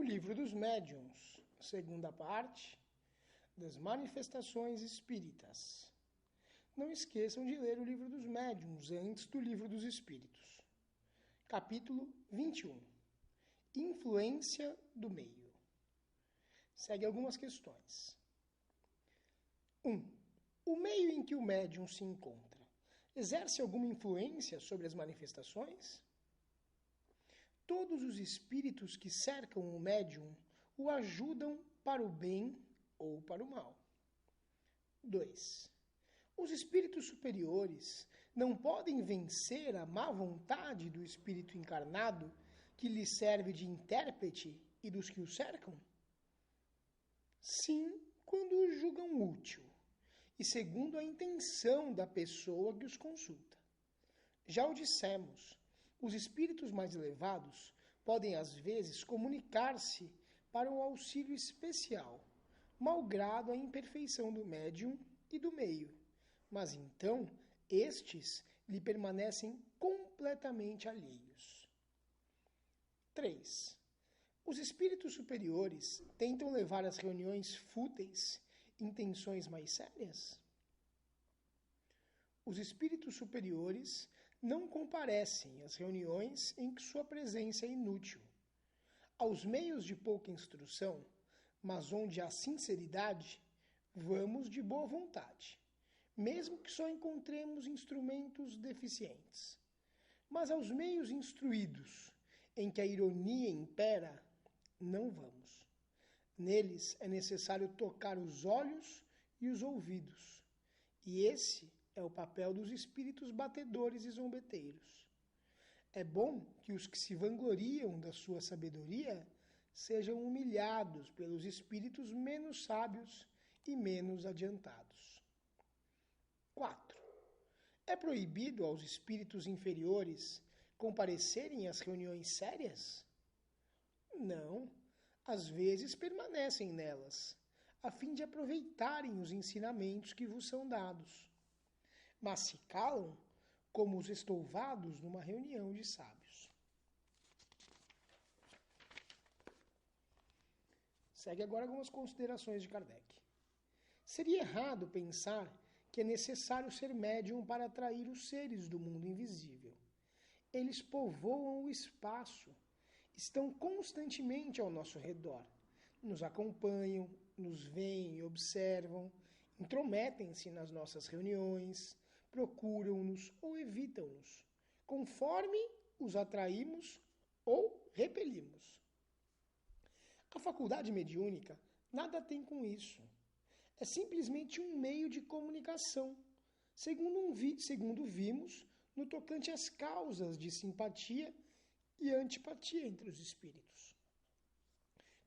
Livro dos Médiuns, segunda parte das Manifestações Espíritas. Não esqueçam de ler o Livro dos Médiuns antes do Livro dos Espíritos. Capítulo 21. Influência do meio. Segue algumas questões. 1. O meio em que o médium se encontra exerce alguma influência sobre as manifestações? Todos os espíritos que cercam o médium o ajudam para o bem ou para o mal. 2. Os espíritos superiores não podem vencer a má vontade do espírito encarnado que lhe serve de intérprete e dos que o cercam? Sim, quando o julgam útil e segundo a intenção da pessoa que os consulta. Já o dissemos, os espíritos mais elevados podem às vezes comunicar-se para um auxílio especial, malgrado a imperfeição do médium e do meio, mas então estes lhe permanecem completamente alheios. 3. Os espíritos superiores tentam levar às reuniões fúteis intenções mais sérias? Os espíritos superiores não comparecem às reuniões em que sua presença é inútil, aos meios de pouca instrução, mas onde há sinceridade, vamos de boa vontade, mesmo que só encontremos instrumentos deficientes. Mas aos meios instruídos, em que a ironia impera, não vamos. Neles é necessário tocar os olhos e os ouvidos, e esse é o papel dos espíritos batedores e zombeteiros. É bom que os que se vangloriam da sua sabedoria sejam humilhados pelos espíritos menos sábios e menos adiantados. 4. É proibido aos espíritos inferiores comparecerem às reuniões sérias? Não, às vezes permanecem nelas, a fim de aproveitarem os ensinamentos que vos são dados, mas se calam como os estouvados numa reunião de sábios. Segue agora algumas considerações de Kardec. Seria errado pensar que é necessário ser médium para atrair os seres do mundo invisível. Eles povoam o espaço, estão constantemente ao nosso redor, nos acompanham, nos veem e observam, intrometem-se nas nossas reuniões, procuram-nos ou evitam-nos, conforme os atraímos ou repelimos. A faculdade mediúnica nada tem com isso. É simplesmente um meio de comunicação, segundo vimos no tocante às causas de simpatia e antipatia entre os espíritos.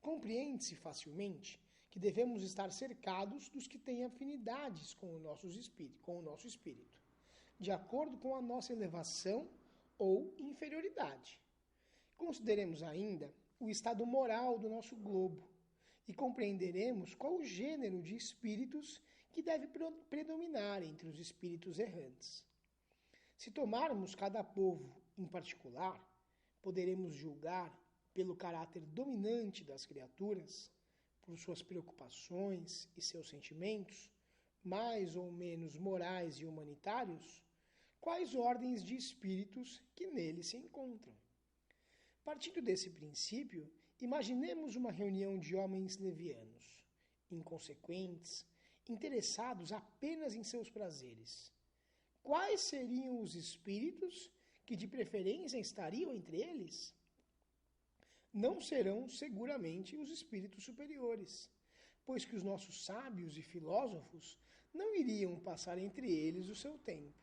Compreende-se facilmente que devemos estar cercados dos que têm afinidades com o nosso espírito, de acordo com a nossa elevação ou inferioridade. Consideremos ainda o estado moral do nosso globo e compreenderemos qual o gênero de espíritos que deve predominar entre os espíritos errantes. Se tomarmos cada povo em particular, poderemos julgar pelo caráter dominante das criaturas, por suas preocupações e seus sentimentos, mais ou menos morais e humanitários, quais ordens de espíritos que nele se encontram. Partindo desse princípio, imaginemos uma reunião de homens levianos, inconsequentes, interessados apenas em seus prazeres. Quais seriam os espíritos que de preferência estariam entre eles? Não serão seguramente os espíritos superiores, pois que os nossos sábios e filósofos não iriam passar entre eles o seu tempo.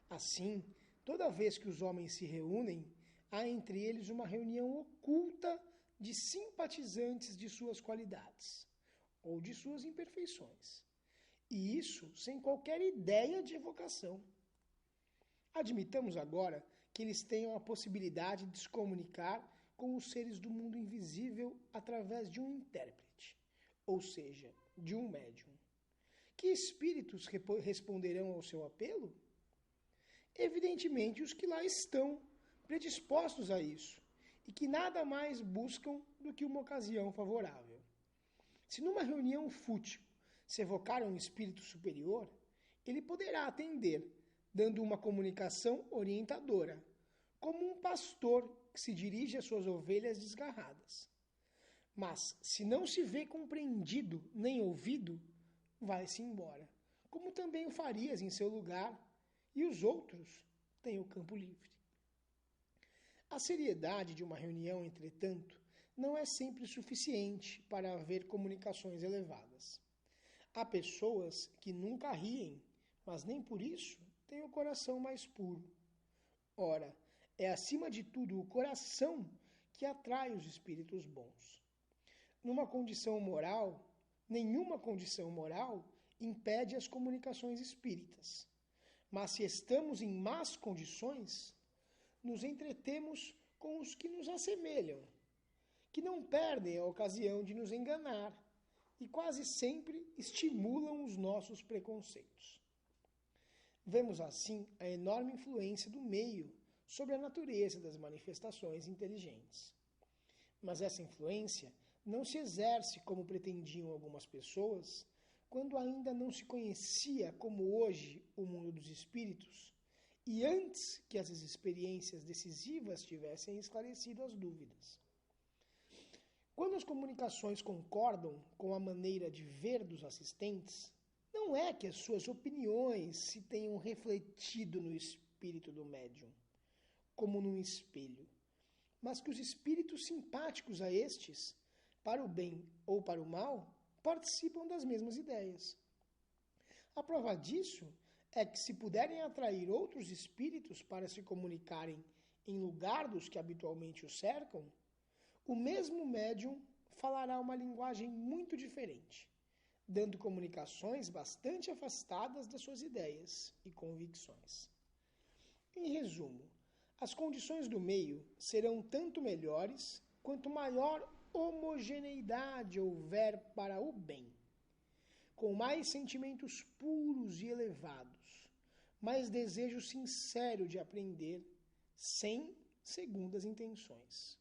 Assim, toda vez que os homens se reúnem, há entre eles uma reunião oculta de simpatizantes de suas qualidades ou de suas imperfeições. E isso sem qualquer ideia de evocação. Admitamos agora que eles tenham a possibilidade de se comunicar com os seres do mundo invisível através de um intérprete, ou seja, de um médium. Que espíritos responderão ao seu apelo? Evidentemente os que lá estão, predispostos a isso, e que nada mais buscam do que uma ocasião favorável. Se numa reunião fútil se evocar um espírito superior, ele poderá atender, dando uma comunicação orientadora, como um pastor que se dirige às suas ovelhas desgarradas. Mas, se não se vê compreendido nem ouvido, vai-se embora, como também o farias em seu lugar, e os outros têm o campo livre. A seriedade de uma reunião, entretanto, não é sempre suficiente para haver comunicações elevadas. Há pessoas que nunca riem, mas nem por isso têm o coração mais puro. Ora, é acima de tudo o coração que atrai os espíritos bons. Nenhuma condição moral impede as comunicações espíritas. Mas se estamos em más condições, nos entretemos com os que nos assemelham, que não perdem a ocasião de nos enganar e quase sempre estimulam os nossos preconceitos. Vemos assim a enorme influência do meio sobre a natureza das manifestações inteligentes. Mas essa influência não se exerce como pretendiam algumas pessoas, quando ainda não se conhecia como hoje o mundo dos espíritos, e antes que essas experiências decisivas tivessem esclarecido as dúvidas. Quando as comunicações concordam com a maneira de ver dos assistentes, não é que as suas opiniões se tenham refletido no espírito do médium, como num espelho, mas que os espíritos simpáticos a estes, para o bem ou para o mal, participam das mesmas ideias. A prova disso é que, se puderem atrair outros espíritos para se comunicarem em lugar dos que habitualmente o cercam, o mesmo médium falará uma linguagem muito diferente, dando comunicações bastante afastadas das suas ideias e convicções. Em resumo, as condições do meio serão tanto melhores quanto maior homogeneidade houver para o bem. Com mais sentimentos puros e elevados, mais desejo sincero de aprender, sem segundas intenções.